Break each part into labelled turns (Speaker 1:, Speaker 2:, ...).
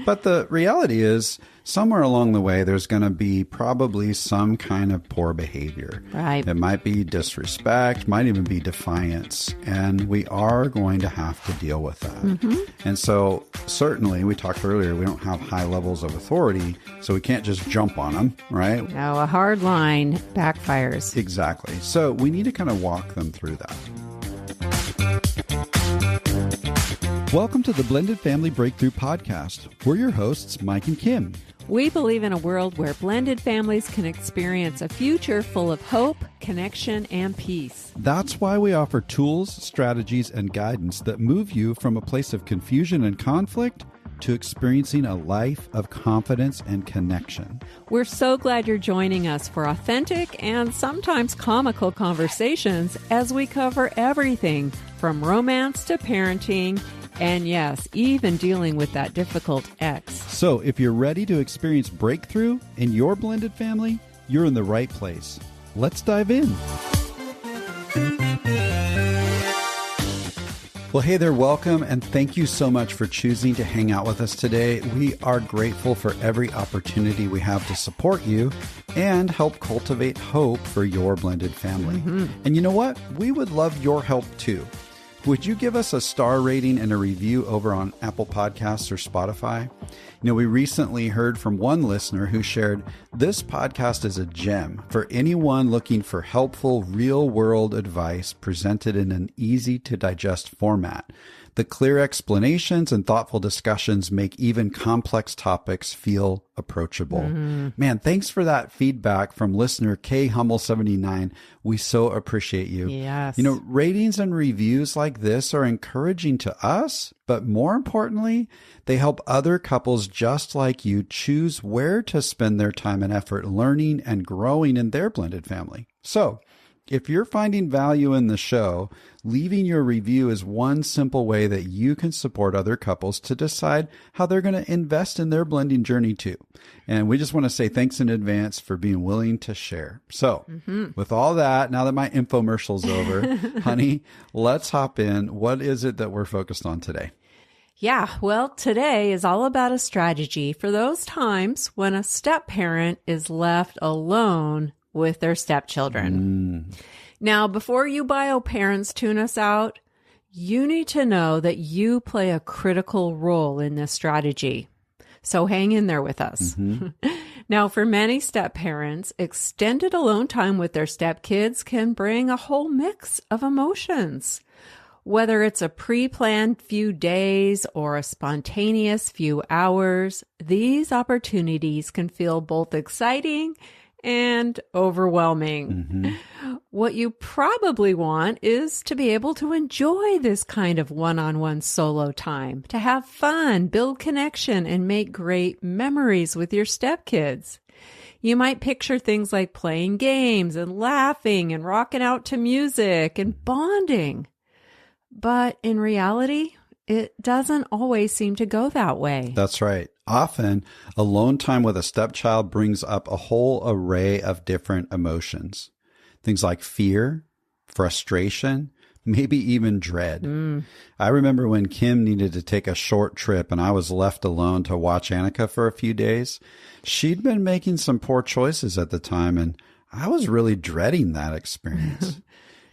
Speaker 1: But the reality is, somewhere along the way, there's going to be probably some kind of poor behavior.
Speaker 2: Right.
Speaker 1: It might be disrespect, might even be defiance, and we are going to have to deal with that. Mm-hmm. And so certainly, we talked earlier, we don't have high levels of authority, so we can't just jump on them, right?
Speaker 2: No, a hard line backfires.
Speaker 1: Exactly. So we need to kind of walk them through that. Welcome to the Blended Family Breakthrough Podcast. We're your hosts, Mike and Kim.
Speaker 2: We believe in a world where blended families can experience a future full of hope, connection, and peace.
Speaker 1: That's why we offer tools, strategies, and guidance that move you from a place of confusion and conflict to experiencing a life of confidence and connection.
Speaker 2: We're so glad you're joining us for authentic and sometimes comical conversations as we cover everything from romance to parenting, and yes, even dealing with that difficult ex.
Speaker 1: So if you're ready to experience breakthrough in your blended family, you're in the right place. Let's dive in. Well, hey there, welcome, and thank you so much for choosing to hang out with us today. We are grateful for every opportunity we have to support you and help cultivate hope for your blended family. Mm-hmm. And you know what? We would love your help too. Would you give us a star rating and a review over on Apple Podcasts or Spotify? You know, we recently heard from one listener who shared, this podcast is a gem for anyone looking for helpful, real-world advice presented in an easy-to-digest format. The clear explanations and thoughtful discussions make even complex topics feel approachable. Man, thanks for that feedback from listener K Hummel 79. We so appreciate you.
Speaker 2: Yes.
Speaker 1: You know, ratings and reviews like this are encouraging to us, but more importantly, they help other couples just like you choose where to spend their time and effort learning and growing in their blended family. So, if you're finding value in the show, leaving your review is one simple way that you can support other couples to decide how they're going to invest in their blending journey too. And we just want to say thanks in advance for being willing to share. So with all that, now that my infomercial's over, honey, let's hop in. What is it that we're focused on today?
Speaker 2: Yeah, well, today is all about a strategy for those times when a step-parent is left alone with their stepchildren. Now, before you bio parents tune us out, you need to know that you play a critical role in this strategy. So hang in there with us. Now, for many step-parents, extended alone time with their stepkids can bring a whole mix of emotions. Whether it's a pre-planned few days or a spontaneous few hours, these opportunities can feel both exciting and overwhelming. What you probably want is to be able to enjoy this kind of one-on-one solo time, to have fun, build connection, and make great memories with your stepkids. You might picture things like playing games and laughing and rocking out to music and bonding. But in reality, it doesn't always seem to go that way.
Speaker 1: That's right. Often, alone time with a stepchild brings up a whole array of different emotions. Things like fear, frustration, maybe even dread. I remember when Kim needed to take a short trip and I was left alone to watch Annika for a few days. She'd been making some poor choices at the time, and I was really dreading that experience.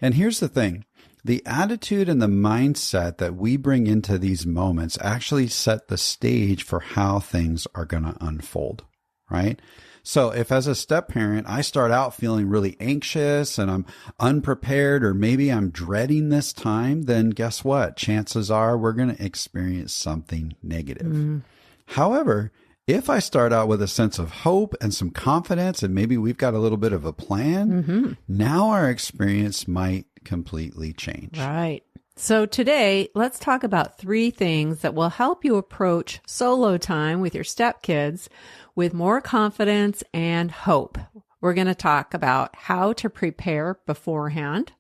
Speaker 1: And here's the thing. The attitude and the mindset that we bring into these moments actually set the stage for how things are going to unfold, right? So if as a step parent, I start out feeling really anxious and I'm unprepared, or maybe I'm dreading this time, then guess what? Chances are we're going to experience something negative. However, if I start out with a sense of hope and some confidence, and maybe we've got a little bit of a plan, now our experience might completely change.
Speaker 2: Right. So today, let's talk about 3 things that will help you approach solo time with your stepkids with more confidence and hope. We're going to talk about how to prepare beforehand,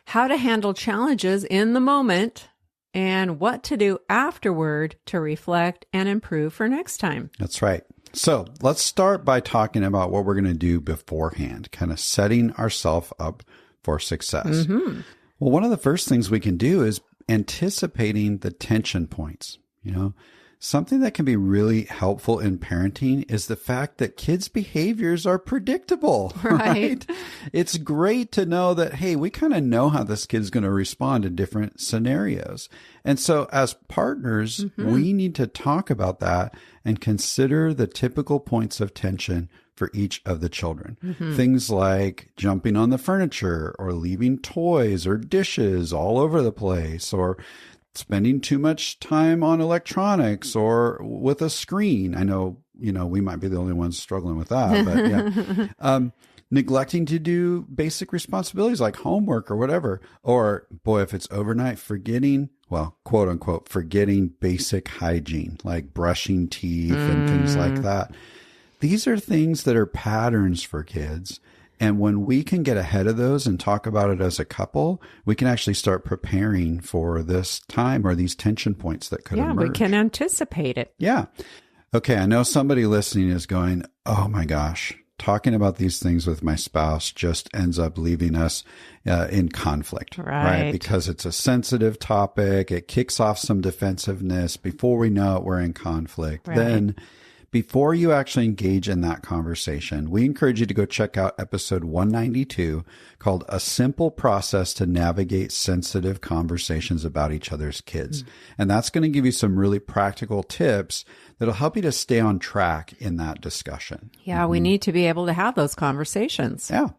Speaker 2: how to handle challenges in the moment, and what to do afterward to reflect and improve for next time.
Speaker 1: That's right. So let's start by talking about what we're going to do beforehand, kind of setting ourselves up for success. Well, one of the first things we can do is anticipating the tension points. You know, Something that can be really helpful in parenting is the fact that kids' behaviors are predictable, right? It's great to know that, hey, we kind of know how this kid's going to respond in different scenarios. And so as partners, we need to talk about that and consider the typical points of tension for each of the children. Things like jumping on the furniture or leaving toys or dishes all over the place, or spending too much time on electronics or with a screen. I know, we might be the only ones struggling with that, but yeah. Neglecting to do basic responsibilities like homework or whatever. Or, boy, if it's overnight, forgetting, well, quote unquote, forgetting basic hygiene, like brushing teeth and things like that. These are things that are patterns for kids. And when we can get ahead of those and talk about it as a couple, we can actually start preparing for this time or these tension points that could emerge.
Speaker 2: Yeah, we can anticipate it.
Speaker 1: Yeah. Okay, I know somebody listening is going, oh my gosh, talking about these things with my spouse just ends up leaving us in conflict, right? Because it's a sensitive topic. It kicks off some defensiveness. Before we know it, we're in conflict. Then before you actually engage in that conversation, we encourage you to go check out episode 192 called A Simple Process to Navigate Sensitive Conversations About Each Other's Kids. And that's going to give you some really practical tips that'll help you to stay on track in that discussion.
Speaker 2: Yeah, we need to be able to have those conversations.
Speaker 1: Yeah.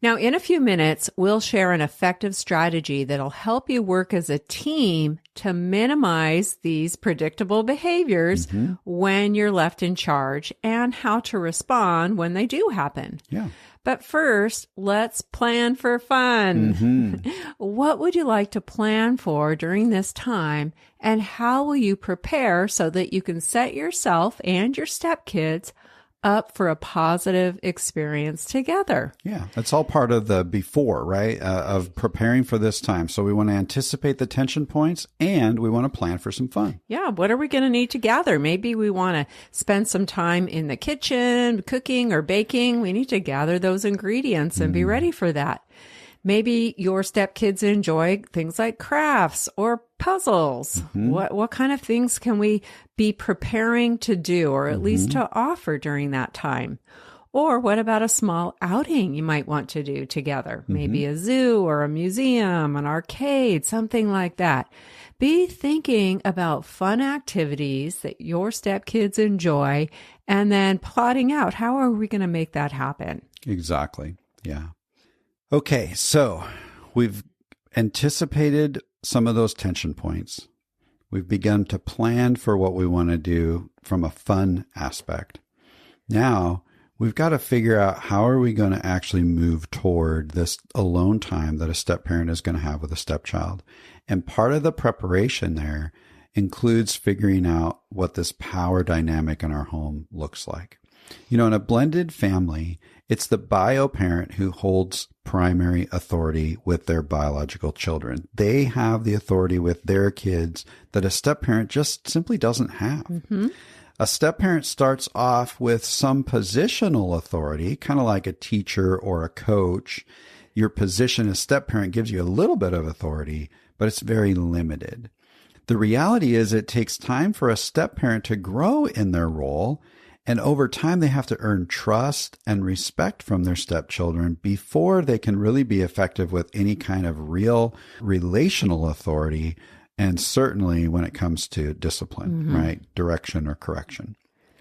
Speaker 2: Now, in a few minutes, we'll share an effective strategy that'll help you work as a team to minimize these predictable behaviors when you're left in charge and how to respond when they do happen.
Speaker 1: Yeah.
Speaker 2: But first, let's plan for fun. What would you like to plan for during this time, and how will you prepare so that you can set yourself and your stepkids up for a positive experience together?
Speaker 1: Yeah, that's all part of the before, right? Of preparing for this time. So we want to anticipate the tension points and we want to plan for some fun.
Speaker 2: Yeah, what are we going to need to gather? Maybe we want to spend some time in the kitchen, cooking or baking. We need to gather those ingredients and be ready for that. Maybe your stepkids enjoy things like crafts or puzzles. What kind of things can we be preparing to do, or at least to offer during that time? Or what about a small outing you might want to do together? Maybe a zoo or a museum, an arcade, something like that. Be thinking about fun activities that your stepkids enjoy and then plotting out, how are we going to make that happen?
Speaker 1: Exactly. Yeah. Okay, so we've anticipated some of those tension points. We've begun to plan for what we want to do from a fun aspect. Now, we've got to figure out how are we going to actually move toward this alone time that a step-parent is going to have with a stepchild. And part of the preparation there includes figuring out what this power dynamic in our home looks like. In a blended family, it's the bio parent who holds primary authority with their biological children. They have the authority with their kids that a step-parent just simply doesn't have. A step-parent starts off with some positional authority, kind of like a teacher or a coach. Your position as step-parent gives you a little bit of authority, but it's very limited. The reality is it takes time for a step-parent to grow in their role. And over time, they have to earn trust and respect from their stepchildren before they can really be effective with any kind of real relational authority. And certainly when it comes to discipline, right? Direction or correction.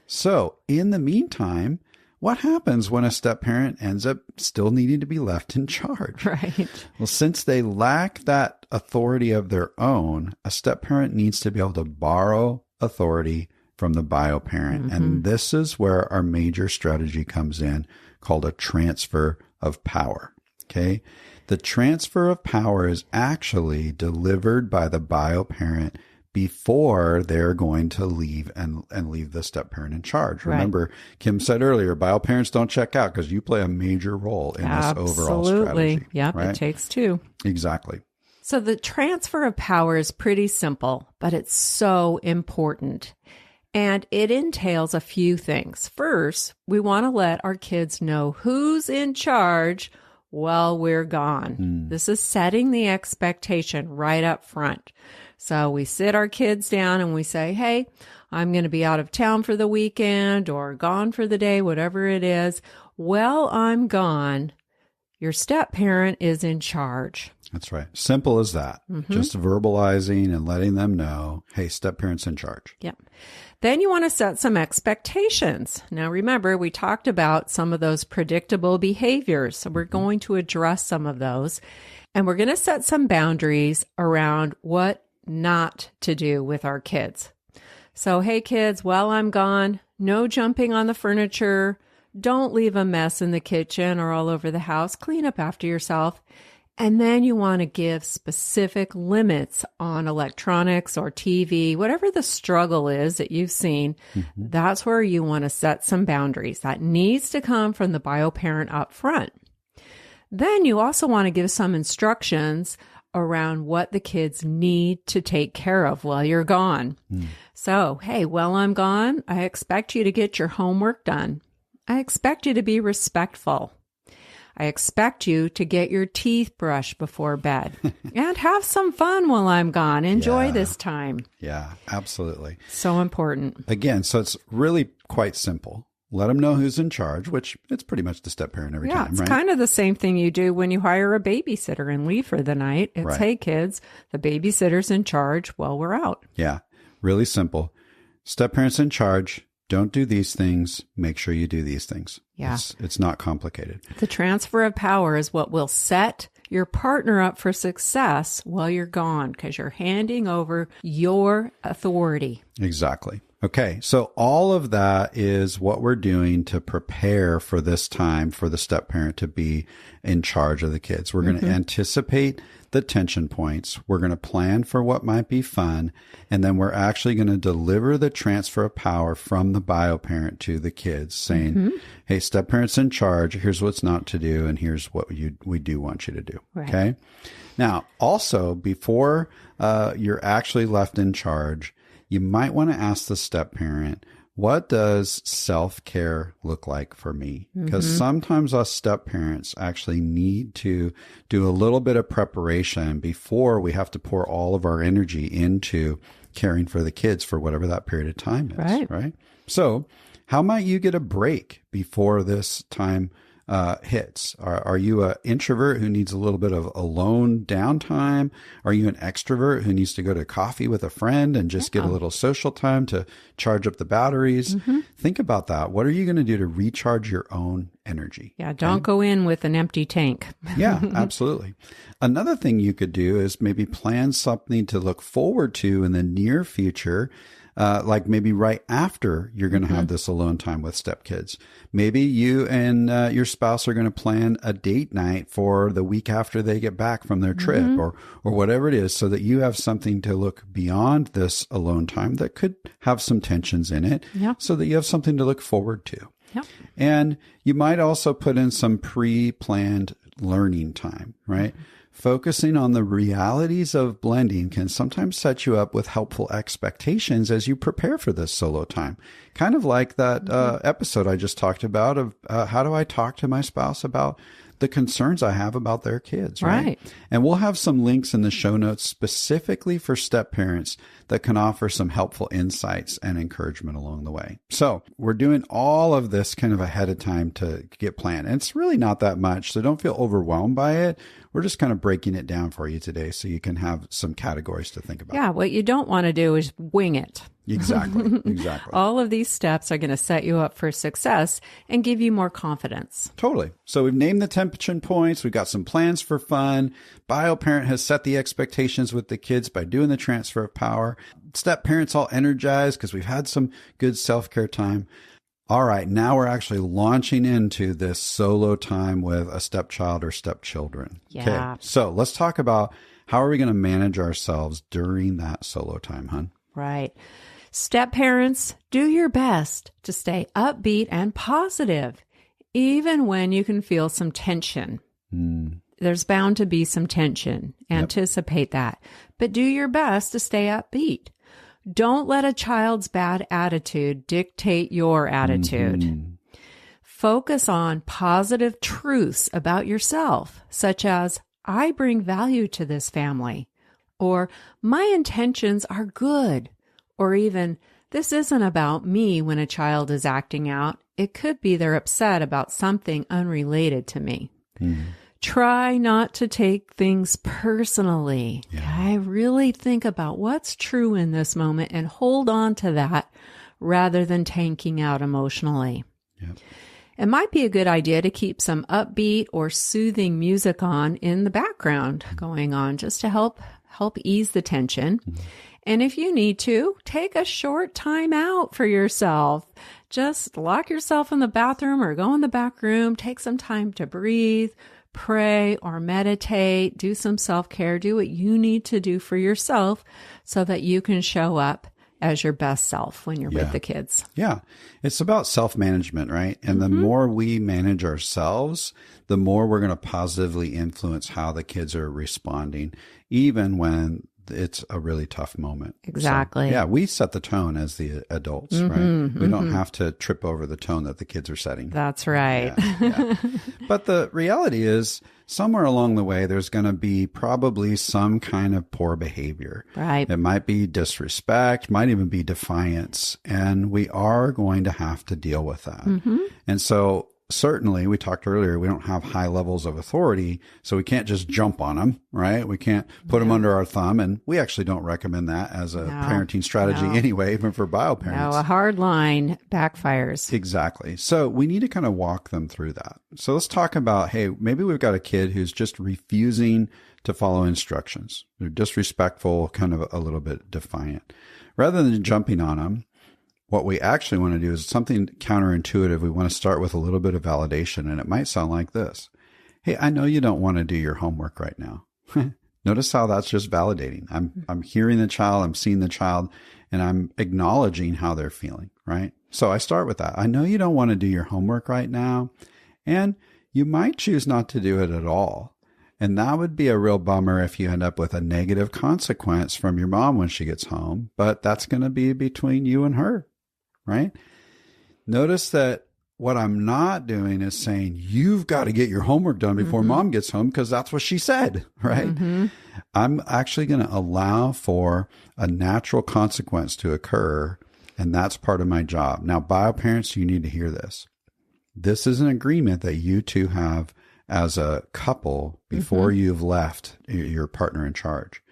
Speaker 1: So in the meantime, what happens when a step-parent ends up still needing to be left in charge?
Speaker 2: Right.
Speaker 1: Well, since they lack that authority of their own, a step-parent needs to be able to borrow authority from the bio parent. And this is where our major strategy comes in, called a transfer of power. Okay. The transfer of power is actually delivered by the bio parent before they're going to leave and leave the step parent in charge. Right. Remember, Kim said earlier, bio parents don't check out because you play a major role in this overall strategy.
Speaker 2: Yep, right? It takes two.
Speaker 1: Exactly.
Speaker 2: So the transfer of power is pretty simple, but it's so important. And it entails a few things. First, we want to let our kids know who's in charge while we're gone. This is setting the expectation right up front. So we sit our kids down and we say, hey, I'm going to be out of town for the weekend or gone for the day, whatever it is. While I'm gone, your step parent is in charge.
Speaker 1: That's right. Simple as that. Just verbalizing and letting them know, hey, step parent's in charge.
Speaker 2: Yep. Then you want to set some expectations. Now, remember, we talked about some of those predictable behaviors. So we're going to address some of those. And we're going to set some boundaries around what not to do with our kids. So, hey, kids, while I'm gone, no jumping on the furniture. Don't leave a mess in the kitchen or all over the house. Clean up after yourself. And then you want to give specific limits on electronics or TV, whatever the struggle is that you've seen. That's where you want to set some boundaries. That needs to come from the bio parent up front. Then you also want to give some instructions around what the kids need to take care of while you're gone. So, hey, while I'm gone, I expect you to get your homework done. I expect you to be respectful. I expect you to get your teeth brushed before bed and have some fun while I'm gone. Enjoy this time.
Speaker 1: Yeah, absolutely.
Speaker 2: So important.
Speaker 1: Again, so it's really quite simple. Let them know who's in charge, which it's pretty much the step parent every time,
Speaker 2: Yeah, it's
Speaker 1: right?
Speaker 2: kind of the same thing you do when you hire a babysitter and leave for the night. It's, hey, kids, the babysitter's in charge while we're out.
Speaker 1: Yeah, really simple. Step parent's in charge. Don't do these things. Make sure you do these things.
Speaker 2: Yeah.
Speaker 1: It's not complicated.
Speaker 2: The transfer of power is what will set your partner up for success while you're gone because you're handing over your authority.
Speaker 1: Exactly. Okay, so all of that is what we're doing to prepare for this time for the step parent to be in charge of the kids. We're going to anticipate the tension points. We're going to plan for what might be fun. And then we're actually going to deliver the transfer of power from the bio parent to the kids saying, hey, step parent's in charge. Here's what's not to do. And here's what we do want you to do.
Speaker 2: Right.
Speaker 1: Okay. Now, also, before you're actually left in charge, you might want to ask the step parent, what does self-care look like for me? Because sometimes us step parents actually need to do a little bit of preparation before we have to pour all of our energy into caring for the kids for whatever that period of time is. Right? So how might you get a break before this time hits? Are you an introvert who needs a little bit of alone downtime? Are you an extrovert who needs to go to coffee with a friend and just get a little social time to charge up the batteries? Think about that. What are you going to do to recharge your own energy?
Speaker 2: Yeah, don't go in with an empty tank.
Speaker 1: Yeah, absolutely. Another thing you could do is maybe plan something to look forward to in the near future. Like maybe right after you're going to have this alone time with stepkids. Maybe you and your spouse are going to plan a date night for the week after they get back from their trip or whatever it is, so that you have something to look beyond this alone time that could have some tensions in it, so that you have something to look forward to. And you might also put in some pre-planned learning time, right? Focusing on the realities of blending can sometimes set you up with helpful expectations as you prepare for this solo time. Kind of like that episode I just talked about of how do I talk to my spouse about the concerns I have about their kids, right? And we'll have some links in the show notes specifically for step parents that can offer some helpful insights and encouragement along the way. So we're doing all of this kind of ahead of time to get planned. And it's really not that much, so don't feel overwhelmed by it. We're just kind of breaking it down for you today so you can have some categories to think about.
Speaker 2: Yeah, what you don't want to do is wing it.
Speaker 1: Exactly.
Speaker 2: All of these steps are going to set you up for success and give you more confidence.
Speaker 1: Totally. So we've named the tension points. We've got some plans for fun. Bio parent has set the expectations with the kids by doing the transfer of power. Step parents all energized because we've had some good self-care time. All right, now we're actually launching into this solo time with a stepchild or stepchildren.
Speaker 2: Yeah.
Speaker 1: Okay, so let's talk about how are we going to manage ourselves during that solo time, hon?
Speaker 2: Right. Step parents, do your best to stay upbeat and positive, even when you can feel some tension. There's bound to be some tension. Anticipate that. But do your best to stay upbeat. Don't let a child's bad attitude dictate your attitude. Focus on positive truths about yourself, such as, I bring value to this family, or my intentions are good, or even, This isn't about me when a child is acting out. It could be they're upset about something unrelated to me. Try not to take things personally. Okay? Really think about what's true in this moment and hold on to that rather than tanking out emotionally.
Speaker 1: Yep.
Speaker 2: It might be a good idea to keep some upbeat or soothing music on in the background going on just to help ease the tension. And if you need to, take a short time out for yourself. Just lock yourself in the bathroom or go in the back room. Take some time to breathe, pray, or meditate. Do some self-care. Do what you need to do for yourself so that you can show up as your best self when you're with the kids.
Speaker 1: Yeah. It's about self-management, right? And the more we manage ourselves, the more we're going to positively influence how the kids are responding, even when it's a really tough moment.
Speaker 2: Exactly.
Speaker 1: So, yeah, we set the tone as the adults, right? We don't have to trip over the tone that the kids are setting.
Speaker 2: That's right.
Speaker 1: Yeah. But the reality is, somewhere along the way, there's going to be probably some kind of poor behavior.
Speaker 2: Right.
Speaker 1: It might be disrespect, might even be defiance, and we are going to have to deal with that. And so certainly, we talked earlier, we don't have high levels of authority, so we can't just jump on them, right? We can't put them under our thumb, and we actually don't recommend that as a parenting strategy anyway, even for bio parents.
Speaker 2: No, a hard line backfires.
Speaker 1: Exactly. So we need to kind of walk them through that. So let's talk about, hey, maybe we've got a kid who's just refusing to follow instructions. They're disrespectful, kind of a little bit defiant. Rather than jumping on them, what we actually want to do is something counterintuitive. We want to start with a little bit of validation, and it might sound like this. Hey, I know you don't want to do your homework right now. Notice how that's just validating. I'm hearing the child, I'm seeing the child, and I'm acknowledging how they're feeling, right? So I start with that. I know you don't want to do your homework right now, and you might choose not to do it at all. And that would be a real bummer if you end up with a negative consequence from your mom when she gets home, but that's going to be between you and her. Right? Notice that what I'm not doing is saying, you've got to get your homework done before mom gets home because that's what she said, right? I'm actually going to allow for a natural consequence to occur, and that's part of my job. Now, bio parents, you need to hear this. This is an agreement that you two have as a couple before you've left your partner in charge.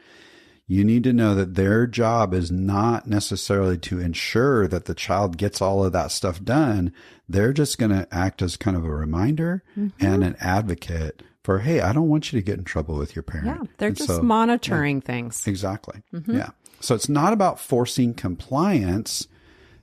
Speaker 1: You need to know that their job is not necessarily to ensure that the child gets all of that stuff done. They're just going to act as kind of a reminder and an advocate for, hey, I don't want you to get in trouble with your parent.
Speaker 2: Yeah, they're just monitoring things.
Speaker 1: Exactly. Yeah. So it's not about forcing compliance.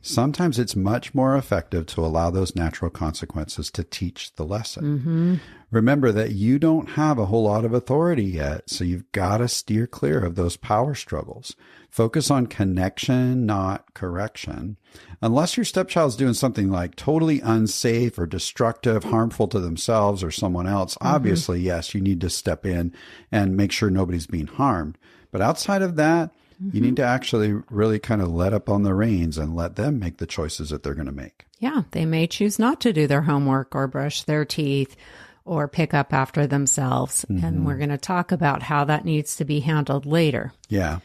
Speaker 1: Sometimes it's much more effective to allow those natural consequences to teach the lesson. Remember that you don't have a whole lot of authority yet, so you've got to steer clear of those power struggles. Focus on connection, not correction. Unless your stepchild's doing something like totally unsafe or destructive, harmful to themselves or someone else, obviously, yes, you need to step in and make sure nobody's being harmed. But outside of that, you need to actually really kind of let up on the reins and let them make the choices that they're going to make.
Speaker 2: Yeah, they may choose not to do their homework or brush their teeth or pick up after themselves. And we're going to talk about how that needs to be handled later.
Speaker 1: Yeah.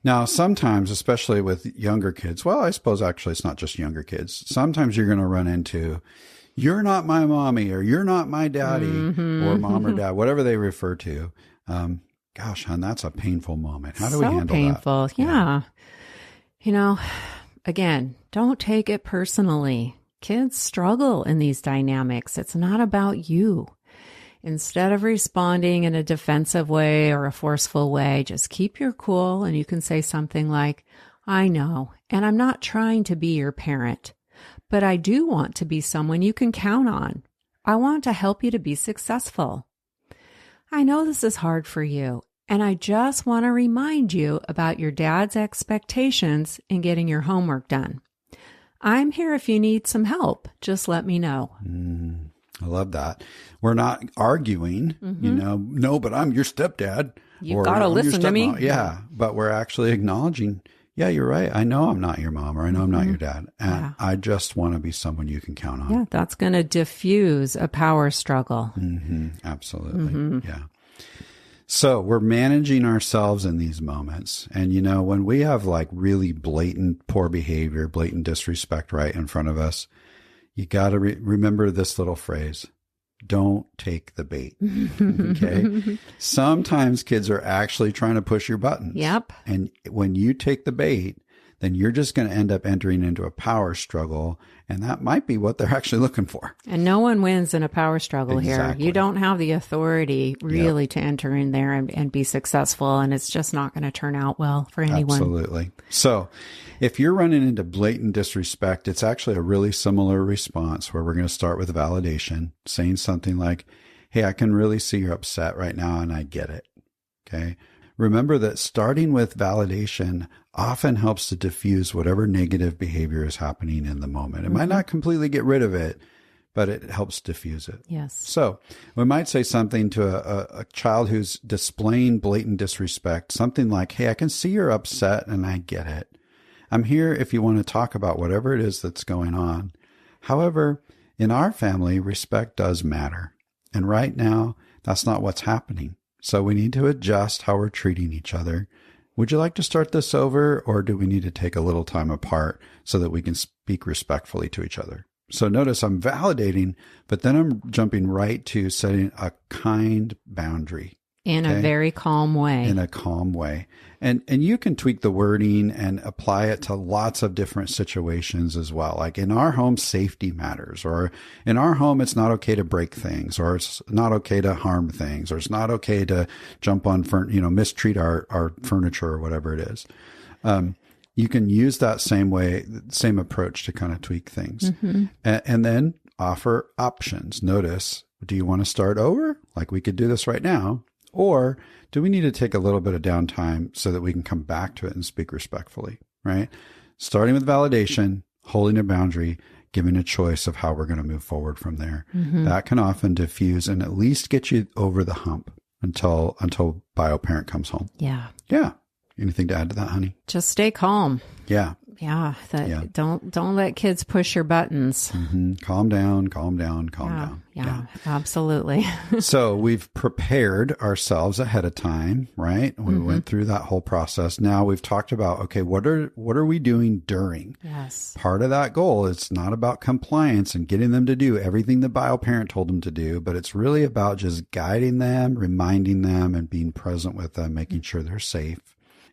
Speaker 1: Now, sometimes, especially with younger kids, well, I suppose actually it's not just younger kids. Sometimes you're going to run into, you're not my mommy or you're not my daddy or mom or dad, whatever they refer to. Gosh, hon, that's a painful moment. How do we handle that? So
Speaker 2: painful. Yeah. You know, again, don't take it personally. Kids struggle in these dynamics. It's not about you. Instead of responding in a defensive way or a forceful way, just keep your cool and you can say something like, I know, and I'm not trying to be your parent, but I do want to be someone you can count on. I want to help you to be successful. I know this is hard for you, and I just want to remind you about your dad's expectations in getting your homework done. I'm here if you need some help. Just let me know.
Speaker 1: I love that. We're not arguing, no, but I'm your stepdad.
Speaker 2: You've got to listen to me.
Speaker 1: Yeah, but we're actually acknowledging, yeah, you're right. I know I'm not your mom or I know I'm not your dad. And I just want to be someone you can count on.
Speaker 2: Yeah, that's going to diffuse a power struggle.
Speaker 1: Absolutely. Yeah. So we're managing ourselves in these moments. And, you know, when we have like really blatant poor behavior, blatant disrespect right in front of us, you got to remember this little phrase. Don't take the bait. Okay. Sometimes kids are actually trying to push your buttons.
Speaker 2: Yep.
Speaker 1: And when you take the bait, then you're just going to end up entering into a power struggle. And that might be what they're actually looking for.
Speaker 2: And no one wins in a power struggle here. You don't have the authority really to enter in there and be successful. And it's just not going to turn out well for anyone.
Speaker 1: Absolutely. So if you're running into blatant disrespect, it's actually a really similar response where we're going to start with validation, saying something like, hey, I can really see you're upset right now and I get it. Okay. Remember that starting with validation often helps to diffuse whatever negative behavior is happening in the moment. It might not completely get rid of it, but it helps diffuse it.
Speaker 2: Yes.
Speaker 1: So we might say something to a child who's displaying blatant disrespect, something like, hey, I can see you're upset and I get it. I'm here if you want to talk about whatever it is that's going on. However, in our family, respect does matter. And right now, that's not what's happening. So we need to adjust how we're treating each other. Would you like to start this over, or do we need to take a little time apart so that we can speak respectfully to each other? So notice I'm validating, but then I'm jumping right to setting a kind boundary.
Speaker 2: In a very calm way.
Speaker 1: In a calm way. And you can tweak the wording and apply it to lots of different situations as well. Like in our home, safety matters, or in our home, it's not okay to break things, or it's not okay to harm things, or it's not okay to jump on, mistreat our furniture or whatever it is. You can use that same approach to kind of tweak things. And then offer options. Notice, do you want to start over? Like we could do this right now. Or do we need to take a little bit of downtime so that we can come back to it and speak respectfully, right? Starting with validation, holding a boundary, giving a choice of how we're going to move forward from there. That can often diffuse and at least get you over the hump until bio-parent comes home.
Speaker 2: Yeah.
Speaker 1: Yeah. Anything to add to that, honey?
Speaker 2: Just stay calm.
Speaker 1: Yeah.
Speaker 2: Yeah. Don't let kids push your buttons.
Speaker 1: Calm down, calm down.
Speaker 2: Yeah, absolutely.
Speaker 1: So we've prepared ourselves ahead of time, right? We went through that whole process. Now we've talked about, okay, what are we doing during?
Speaker 2: Yes.
Speaker 1: Part of that goal is not about compliance and getting them to do everything the bio-parent told them to do, but it's really about just guiding them, reminding them, and being present with them, making sure they're safe.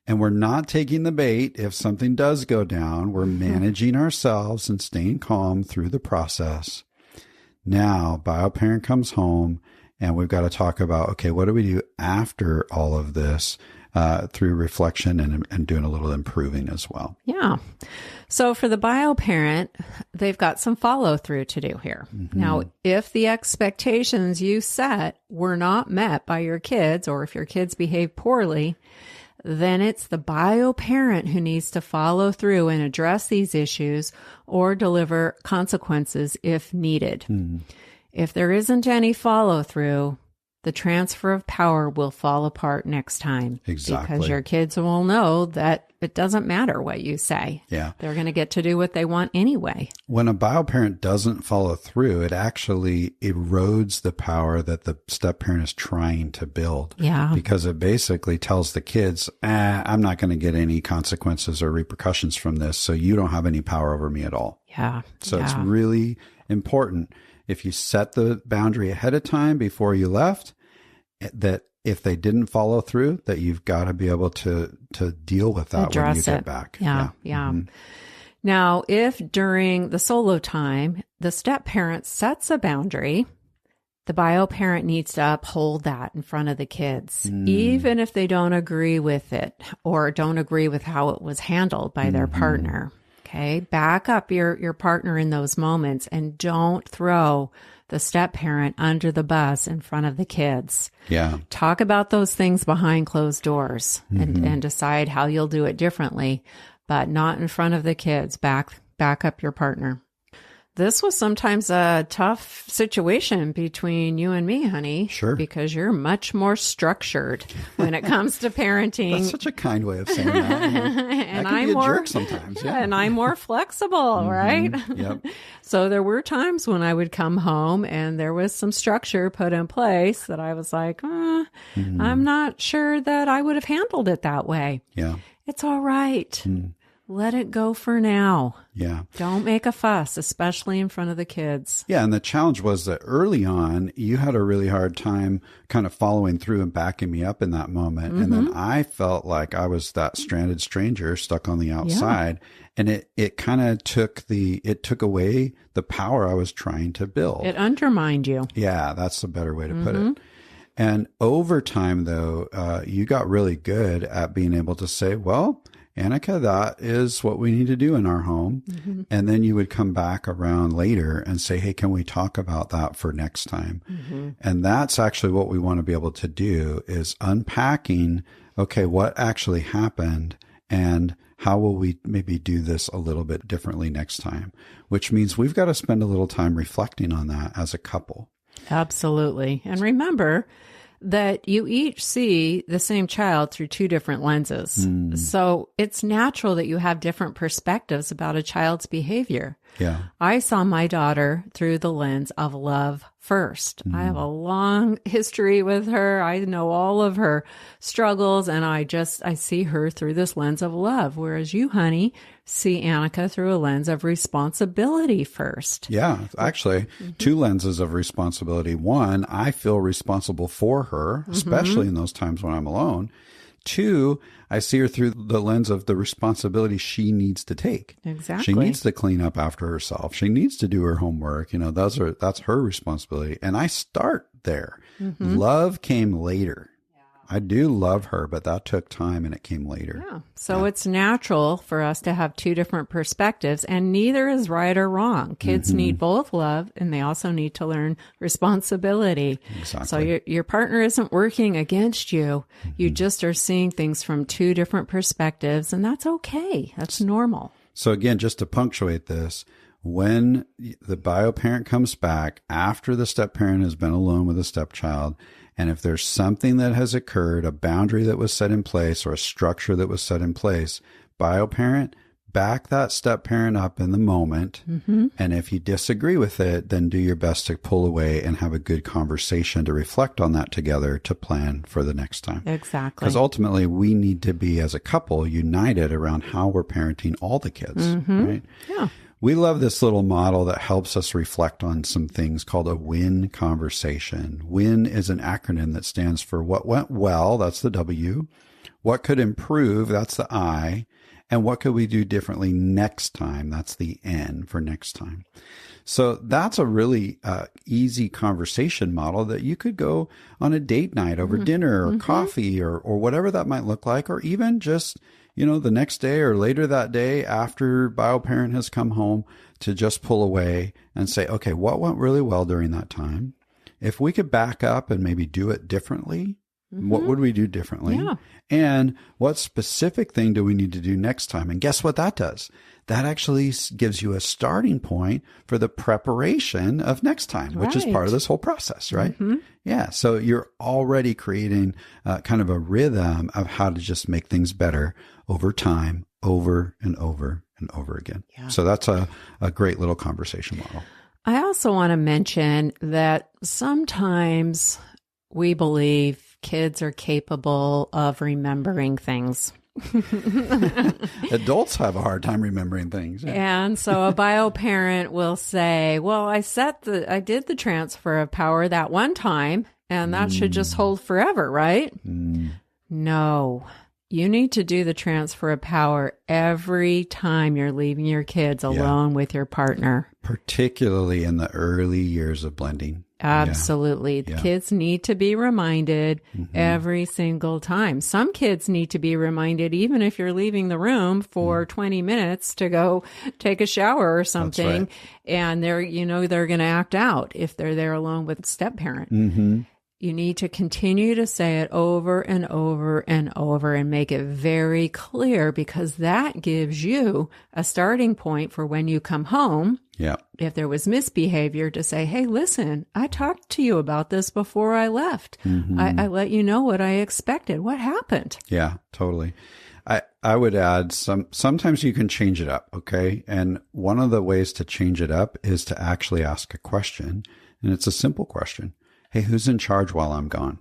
Speaker 1: And we're not taking the bait if something does go down. We're managing ourselves and staying calm through the process. Now, bio-parent comes home and we've got to talk about, okay, what do we do after all of this through reflection and doing a little improving as well?
Speaker 2: Yeah. So for the bio-parent, they've got some follow through to do here. Now, if the expectations you set were not met by your kids, or if your kids behave poorly, then it's the bio-parent who needs to follow through and address these issues or deliver consequences if needed. If there isn't any follow through, the transfer of power will fall apart next time.
Speaker 1: Exactly.
Speaker 2: Because your kids will know that it doesn't matter what you say.
Speaker 1: Yeah.
Speaker 2: They're going to get to do what they want anyway.
Speaker 1: When a bio-parent doesn't follow through, it actually erodes the power that the step-parent is trying to build.
Speaker 2: Yeah.
Speaker 1: Because it basically tells the kids, I'm not going to get any consequences or repercussions from this, so you don't have any power over me at all.
Speaker 2: Yeah.
Speaker 1: So it's really important, if you set the boundary ahead of time before you left, that if they didn't follow through, that you've got to be able to deal with that when you get back.
Speaker 2: Yeah. Now, if during the solo time, the step parent sets a boundary, the bio parent needs to uphold that in front of the kids, even if they don't agree with it or don't agree with how it was handled by their partner. Okay. Back up your partner in those moments and don't throw the step parent under the bus in front of the kids.
Speaker 1: Yeah.
Speaker 2: Talk about those things behind closed doors and decide how you'll do it differently, but not in front of the kids. Back up your partner. this was sometimes a tough situation between you and me, honey.
Speaker 1: Sure.
Speaker 2: Because you're much more structured when it comes to parenting.
Speaker 1: That's such a kind way of saying that.
Speaker 2: And
Speaker 1: I can
Speaker 2: I'm
Speaker 1: be a
Speaker 2: more
Speaker 1: jerk sometimes. Yeah.
Speaker 2: and I'm more flexible, right?
Speaker 1: Yep.
Speaker 2: So there were times when I would come home and there was some structure put in place that I was like, I'm not sure that I would have handled it that way.
Speaker 1: Yeah.
Speaker 2: It's all right. Let it go for now.
Speaker 1: Yeah.
Speaker 2: Don't make a fuss, especially in front of the kids.
Speaker 1: Yeah. And the challenge was that early on, you had a really hard time kind of following through and backing me up in that moment. And then I felt like I was that stranded stranger stuck on the outside. And it kind of took away the power I was trying to build.
Speaker 2: It undermined you.
Speaker 1: Yeah. That's a better way to put it. And over time, though, you got really good at being able to say, well, Annika, that is what we need to do in our home. And then you would come back around later and say, hey, can we talk about that for next time? And that's actually what we want to be able to do is unpacking, okay, what actually happened and how will we maybe do this a little bit differently next time? Which means we've got to spend a little time reflecting on that as a couple.
Speaker 2: Absolutely. And remember that you each see the same child through two different lenses. So it's natural that you have different perspectives about a child's behavior.
Speaker 1: Yeah.
Speaker 2: I saw my daughter through the lens of love first. I have a long history with her. I know all of her struggles, and I see her through this lens of love. Whereas you, honey, see Annika through a lens of responsibility first.
Speaker 1: Yeah, actually, two lenses of responsibility. One, I feel responsible for her, especially in those times when I'm alone. Two, I see her through the lens of the responsibility she needs to take.
Speaker 2: Exactly.
Speaker 1: She needs to clean up after herself. She needs to do her homework. That's her responsibility. And I start there. Love came later. I do love her, but that took time and it came later.
Speaker 2: Yeah. So it's natural for us to have two different perspectives, and neither is right or wrong. Kids need both love, and they also need to learn responsibility.
Speaker 1: Exactly.
Speaker 2: So your partner isn't working against you. You just are seeing things from two different perspectives, and that's okay. That's normal.
Speaker 1: So again, just to punctuate this, when the bio parent comes back after the step parent has been alone with a stepchild, and if there's something that has occurred, a boundary that was set in place or a structure that was set in place, bio parent, back that step parent up in the moment. And if you disagree with it, then do your best to pull away and have a good conversation to reflect on that together to plan for the next time.
Speaker 2: Exactly.
Speaker 1: Because ultimately we need to be, as a couple, united around how we're parenting all the kids, right?
Speaker 2: Yeah.
Speaker 1: We love this little model that helps us reflect on some things called a WIN conversation. WIN is an acronym that stands for what went well, that's the W, what could improve, that's the I, and what could we do differently next time, that's the N for next time. So that's a really easy conversation model that you could go on a date night over dinner or coffee or whatever that might look like, or even just the next day or later that day after bio parent has come home, to just pull away and say, okay, what went really well during that time? If we could back up and maybe do it differently, what would we do differently?
Speaker 2: Yeah.
Speaker 1: And what specific thing do we need to do next time? And guess what that does? That actually gives you a starting point for the preparation of next time, which is part of this whole process, right? Yeah. So you're already creating kind of a rhythm of how to just make things better over time, over and over and over again. Yeah. So that's a great little conversation model.
Speaker 2: I also want to mention that sometimes we believe kids are capable of remembering things.
Speaker 1: Adults have a hard time remembering things. Yeah.
Speaker 2: And so a bio parent will say, well, I did the transfer of power that one time, and that should just hold forever, right? No. You need to do the transfer of power every time you're leaving your kids alone with your partner.
Speaker 1: Particularly in the early years of blending.
Speaker 2: Absolutely. The kids need to be reminded every single time. Some kids need to be reminded even if you're leaving the room for 20 minutes to go take a shower or something.
Speaker 1: That's right.
Speaker 2: And they're going to act out if they're there alone with step parent. You need to continue to say it over and over and over and make it very clear, because that gives you a starting point for when you come home
Speaker 1: Yeah.
Speaker 2: If there was misbehavior, to say, hey, listen, I talked to you about this before I left. I let you know what I expected. What happened?
Speaker 1: Yeah, totally. I would add sometimes you can change it up, okay? And one of the ways to change it up is to actually ask a question. And it's a simple question. Hey, who's in charge while I'm gone?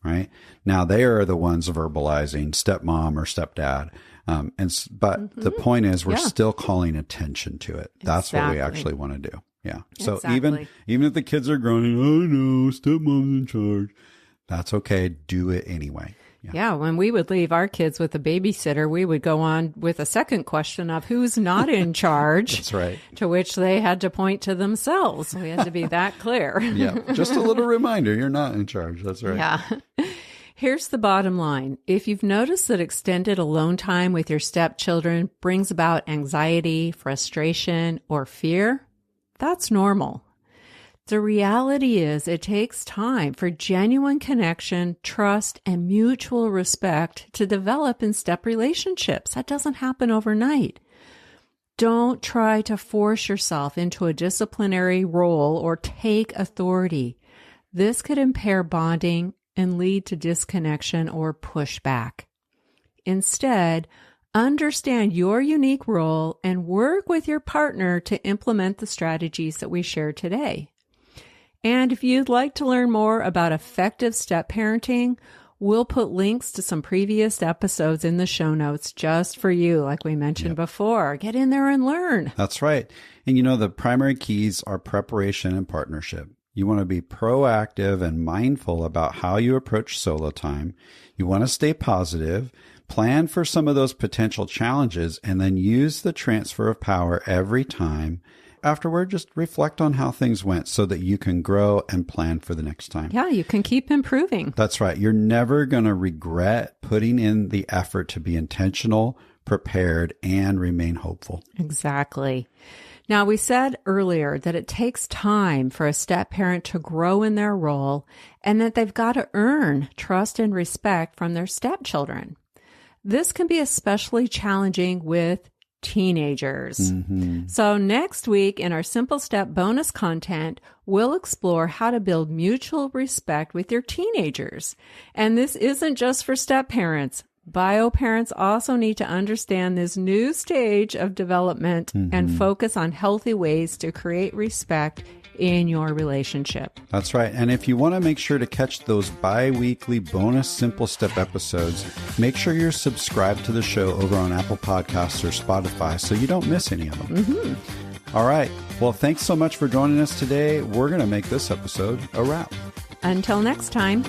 Speaker 1: Right? Now they are the ones verbalizing stepmom or stepdad. But the point is we're still calling attention to it. That's what we actually want to do. Yeah. So even if the kids are groaning, oh no, stepmom's in charge, that's okay. Do it anyway.
Speaker 2: Yeah, when we would leave our kids with a babysitter, we would go on with a second question of who's not in charge.
Speaker 1: That's right.
Speaker 2: To which they had to point to themselves. We had to be that clear.
Speaker 1: Yeah, just a little reminder, you're not in charge. That's right.
Speaker 2: Yeah. Here's the bottom line. If you've noticed that extended alone time with your stepchildren brings about anxiety, frustration, or fear, that's normal. The reality is it takes time for genuine connection, trust, and mutual respect to develop in step relationships. That doesn't happen overnight. Don't try to force yourself into a disciplinary role or take authority. This could impair bonding and lead to disconnection or pushback. Instead, understand your unique role and work with your partner to implement the strategies that we shared today. And if you'd like to learn more about effective step parenting, we'll put links to some previous episodes in the show notes just for you, like we mentioned before. Get in there and learn.
Speaker 1: That's right. And the primary keys are preparation and partnership. You want to be proactive and mindful about how you approach solo time. You want to stay positive, plan for some of those potential challenges, and then use the transfer of power every time. Afterward, just reflect on how things went so that you can grow and plan for the next time.
Speaker 2: Yeah, you can keep improving.
Speaker 1: That's right. You're never going to regret putting in the effort to be intentional, prepared, and remain hopeful.
Speaker 2: Exactly. Now, we said earlier that it takes time for a step parent to grow in their role and that they've got to earn trust and respect from their stepchildren. This can be especially challenging with teenagers. So next week in our Simple Step bonus content, we'll explore how to build mutual respect with your teenagers. And this isn't just for step parents. Bio parents also need to understand this new stage of development and focus on healthy ways to create respect in your relationship.
Speaker 1: That's right. And if you want to make sure to catch those bi-weekly bonus Simple Step episodes, make sure you're subscribed to the show over on Apple Podcasts or Spotify so you don't miss any of them. All right. Well, thanks so much for joining us today. We're going to make this episode a wrap.
Speaker 2: Until next time.